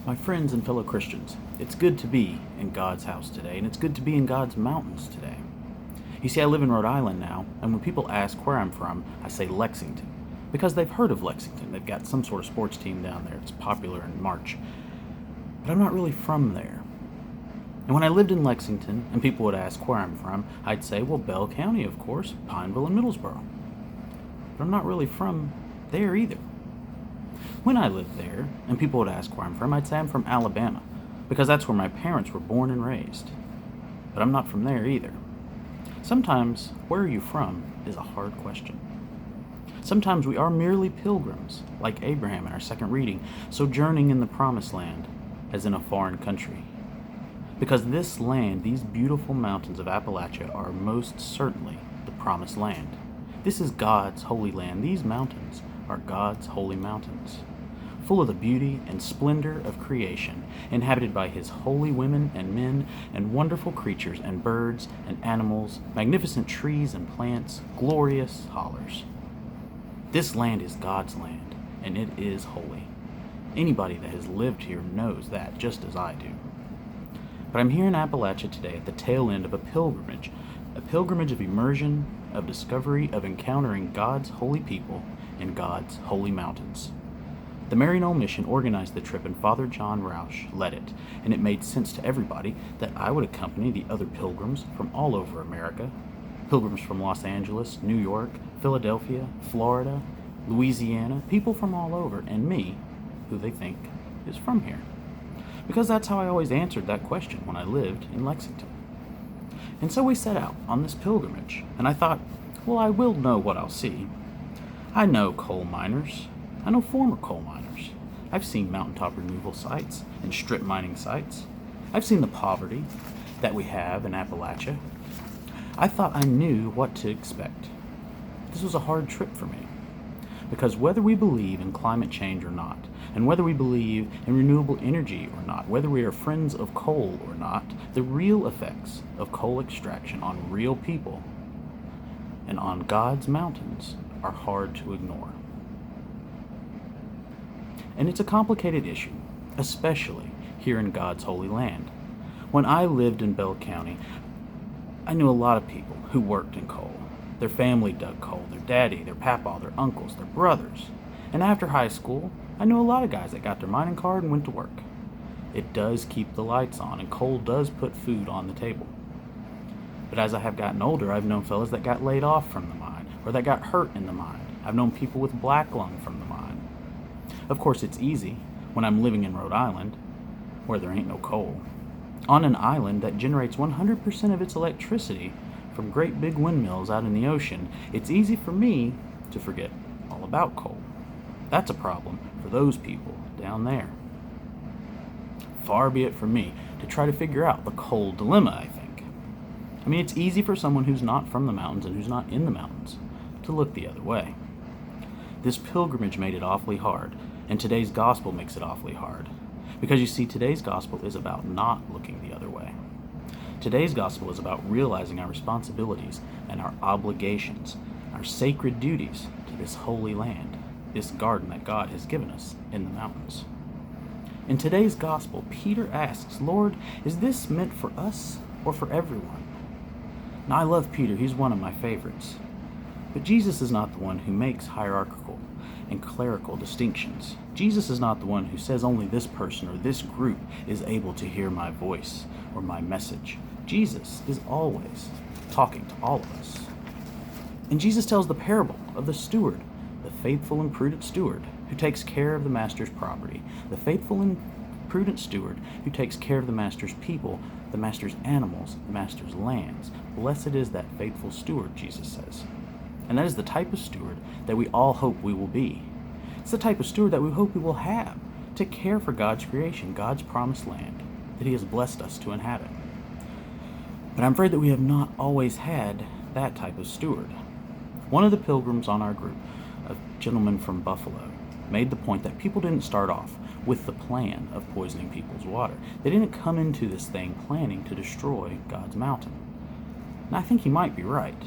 My friends and fellow Christians, it's good to be in God's house today, and it's good to be in God's mountains today. You see, I live in Rhode Island now, and when people ask where I'm from, I say Lexington, because they've heard of Lexington. They've got some sort of sports team down there. It's popular in March. But I'm not really from there. And when I lived in Lexington, and people would ask where I'm from, I'd say, well, Bell County, of course, Pineville and Middlesboro. But I'm not really from there either. When I lived there, and people would ask where I'm from, I'd say I'm from Alabama, because that's where my parents were born and raised. But I'm not from there either. Sometimes, where are you from is a hard question. Sometimes we are merely pilgrims, like Abraham in our second reading, sojourning in the promised land, as in a foreign country. Because this land, these beautiful mountains of Appalachia, are most certainly the promised land. This is God's holy land. These mountains are God's holy mountains, full of the beauty and splendor of creation, inhabited by his holy women and men and wonderful creatures and birds and animals, magnificent trees and plants, glorious hollers. This land is God's land, and it is holy. Anybody that has lived here knows that, just as I do. But I'm here in Appalachia today at the tail end of a pilgrimage of immersion, of discovery, of encountering God's holy people in God's holy mountains. The Mary Knoll Mission organized the trip, and Father John Roush led it, and it made sense to everybody that I would accompany the other pilgrims from all over America, pilgrims from Los Angeles, New York, Philadelphia, Florida, Louisiana, people from all over, and me, who they think is from here. Because that's how I always answered that question when I lived in Lexington. And so we set out on this pilgrimage, and I thought, well, I will know what I'll see. I know coal miners. I know former coal miners. I've seen mountaintop removal sites and strip mining sites. I've seen the poverty that we have in Appalachia. I thought I knew what to expect. This was a hard trip for me, because whether we believe in climate change or not, and whether we believe in renewable energy or not, whether we are friends of coal or not, the real effects of coal extraction on real people and on God's mountains are hard to ignore. And it's a complicated issue, especially here in God's holy land. When I lived in Bell County, I knew a lot of people who worked in coal. Their family dug coal, their daddy, their papa, their uncles, their brothers. And after high school, I knew a lot of guys that got their mining card and went to work. It does keep the lights on, and coal does put food on the table. But as I have gotten older, I've known fellas that got laid off from the mine, or that got hurt in the mine. I've known people with black lung from the mine. Of course, it's easy when I'm living in Rhode Island, where there ain't no coal, on an island that generates 100% of its electricity from great big windmills out in the ocean. It's easy for me to forget all about coal. That's a problem for those people down there. Far be it from me to try to figure out the coal dilemma, I think. I mean, it's easy for someone who's not from the mountains and who's not in the mountains to look the other way. This pilgrimage made it awfully hard, and today's gospel makes it awfully hard. Because you see, today's gospel is about not looking the other way. Today's gospel is about realizing our responsibilities and our obligations, our sacred duties to this holy land, this garden that God has given us in the mountains. In today's gospel, Peter asks, Lord, is this meant for us or for everyone? Now, I love Peter. He's one of my favorites. But Jesus is not the one who makes hierarchical and clerical distinctions. Jesus is not the one who says only this person or this group is able to hear my voice or my message. Jesus is always talking to all of us. And Jesus tells the parable of the steward, the faithful and prudent steward who takes care of the master's property, the faithful and prudent steward who takes care of the master's people, the master's animals, the master's lands. Blessed is that faithful steward, Jesus says. And that is the type of steward that we all hope we will be. It's the type of steward that we hope we will have to care for God's creation, God's promised land that he has blessed us to inhabit. But I'm afraid that we have not always had that type of steward. One of the pilgrims on our group, a gentleman from Buffalo, made the point that people didn't start off with the plan of poisoning people's water. They didn't come into this thing planning to destroy God's mountain. And I think he might be right.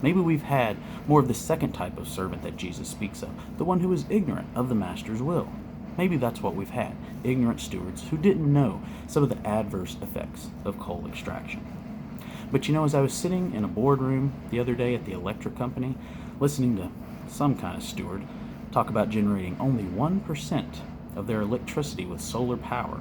Maybe we've had more of the second type of servant that Jesus speaks of, the one who is ignorant of the master's will. Maybe that's what we've had, ignorant stewards who didn't know some of the adverse effects of coal extraction. But as I was sitting in a boardroom the other day at the electric company, listening to some kind of steward talk about generating only 1% of their electricity with solar power,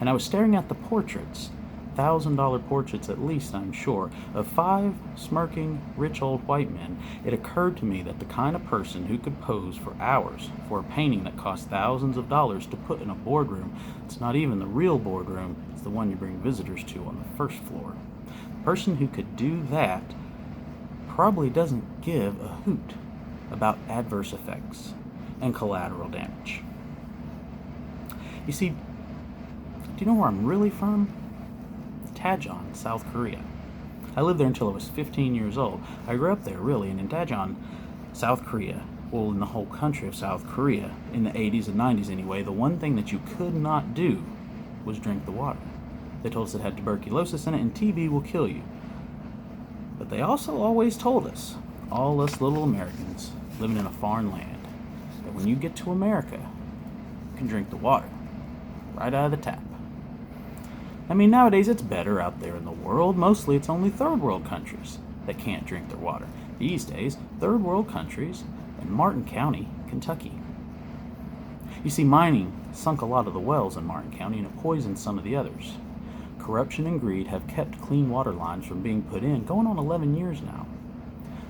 and I was staring at the portraits, $1,000 portraits at least, I'm sure, of 5 smirking, rich old white men, it occurred to me that the kind of person who could pose for hours for a painting that costs thousands of dollars to put in a boardroom, it's not even the real boardroom, it's the one you bring visitors to on the first floor. The person who could do that probably doesn't give a hoot about adverse effects and collateral damage. You see, do you know where I'm really from? Daejeon, South Korea. I lived there until I was 15 years old. I grew up there, really, and in Daejeon, South Korea, well, in the whole country of South Korea, in the 80s and 90s anyway, the one thing that you could not do was drink the water. They told us it had tuberculosis in it and TB will kill you. But they also always told us, all us little Americans living in a foreign land, that when you get to America, you can drink the water right out of the tap. I mean, nowadays it's better out there in the world. Mostly it's only third world countries that can't drink their water. These days, third world countries and Martin County, Kentucky. You see, mining sunk a lot of the wells in Martin County and it poisoned some of the others. Corruption and greed have kept clean water lines from being put in going on 11 years now.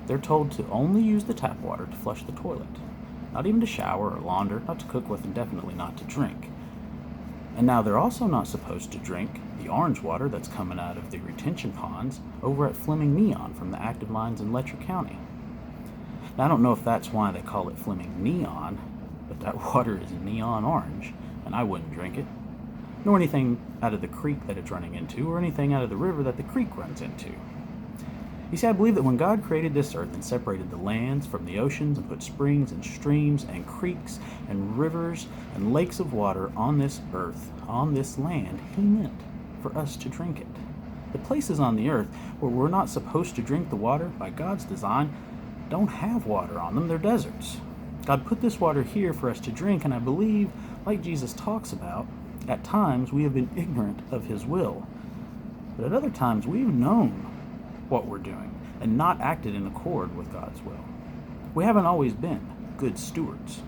They're told to only use the tap water to flush the toilet, not even to shower or launder, not to cook with, and definitely not to drink. And now they're also not supposed to drink the orange water that's coming out of the retention ponds over at Fleming Neon from the active mines in Letcher County. Now, I don't know if that's why they call it Fleming Neon, but that water is neon orange, and I wouldn't drink it, nor anything out of the creek that it's running into, or anything out of the river that the creek runs into. You see, I believe that when God created this earth and separated the lands from the oceans and put springs and streams and creeks and rivers and lakes of water on this earth, on this land, He meant for us to drink it. The places on the earth where we're not supposed to drink the water by God's design don't have water on them, they're deserts. God put this water here for us to drink, and I believe, like Jesus talks about, at times we have been ignorant of His will, but at other times we've known what we're doing and not acted in accord with God's will. We haven't always been good stewards.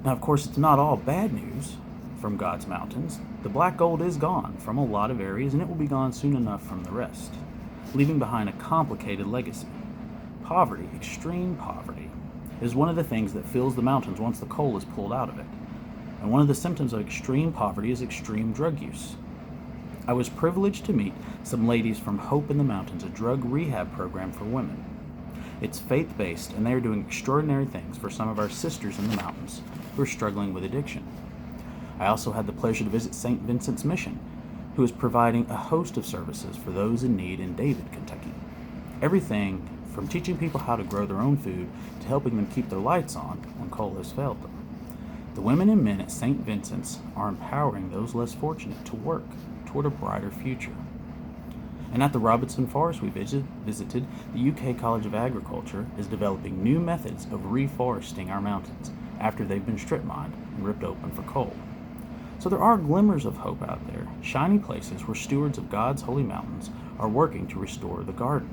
Now, of course, it's not all bad news from God's mountains. The black gold is gone from a lot of areas, and it will be gone soon enough from the rest, leaving behind a complicated legacy. Poverty, extreme poverty, is one of the things that fills the mountains once the coal is pulled out of it. And one of the symptoms of extreme poverty is extreme drug use. I was privileged to meet some ladies from Hope in the Mountains, a drug rehab program for women. It's faith-based, and they are doing extraordinary things for some of our sisters in the mountains who are struggling with addiction. I also had the pleasure to visit St. Vincent's Mission, who is providing a host of services for those in need in David, Kentucky. Everything from teaching people how to grow their own food to helping them keep their lights on when coal has failed them. The women and men at St. Vincent's are empowering those less fortunate to work toward a brighter future. And at the Robinson Forest we visited, the UK College of Agriculture is developing new methods of reforesting our mountains after they've been strip mined and ripped open for coal. So there are glimmers of hope out there, shiny places where stewards of God's holy mountains are working to restore the garden.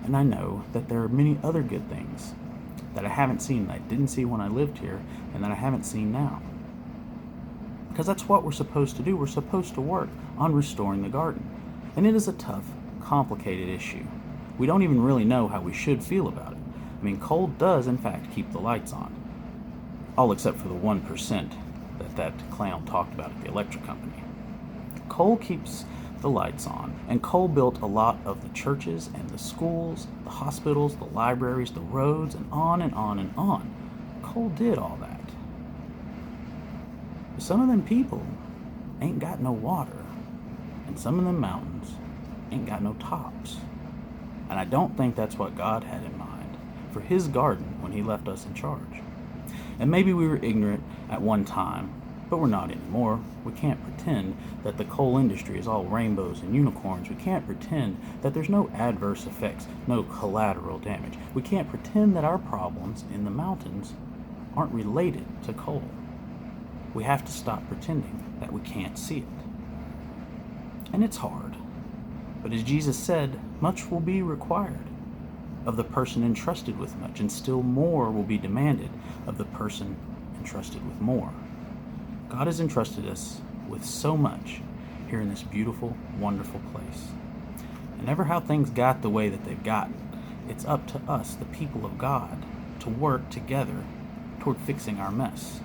And I know that there are many other good things that I haven't seen, that I didn't see when I lived here, and that I haven't seen now. Because that's what we're supposed to do. We're supposed to work on restoring the garden. And it is a tough, complicated issue. We don't even really know how we should feel about it. I mean, coal does, in fact, keep the lights on. All except for the 1% that clown talked about at the electric company. Coal keeps the lights on, and coal built a lot of the churches and the schools, the hospitals, the libraries, the roads, and on and on and on. Coal did all that. Some of them people ain't got no water, and some of them mountains ain't got no tops. And I don't think that's what God had in mind for His garden when He left us in charge. And maybe we were ignorant at one time, but we're not anymore. We can't pretend that the coal industry is all rainbows and unicorns. We can't pretend that there's no adverse effects, no collateral damage. We can't pretend that our problems in the mountains aren't related to coal. We have to stop pretending that we can't see it. And it's hard. But as Jesus said, much will be required of the person entrusted with much, and still more will be demanded of the person entrusted with more. God has entrusted us with so much here in this beautiful, wonderful place. And ever how things got the way that they've gotten, it's up to us, the people of God, to work together toward fixing our mess.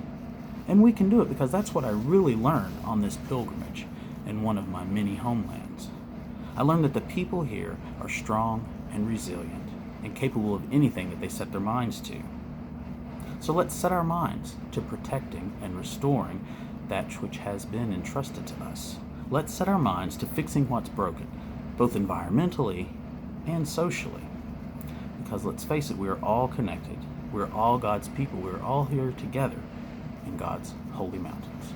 And we can do it because that's what I really learned on this pilgrimage in one of my many homelands. I learned that the people here are strong and resilient and capable of anything that they set their minds to. So let's set our minds to protecting and restoring that which has been entrusted to us. Let's set our minds to fixing what's broken, both environmentally and socially. Because let's face it, we are all connected. We're all God's people. We're all here together in God's holy mountains.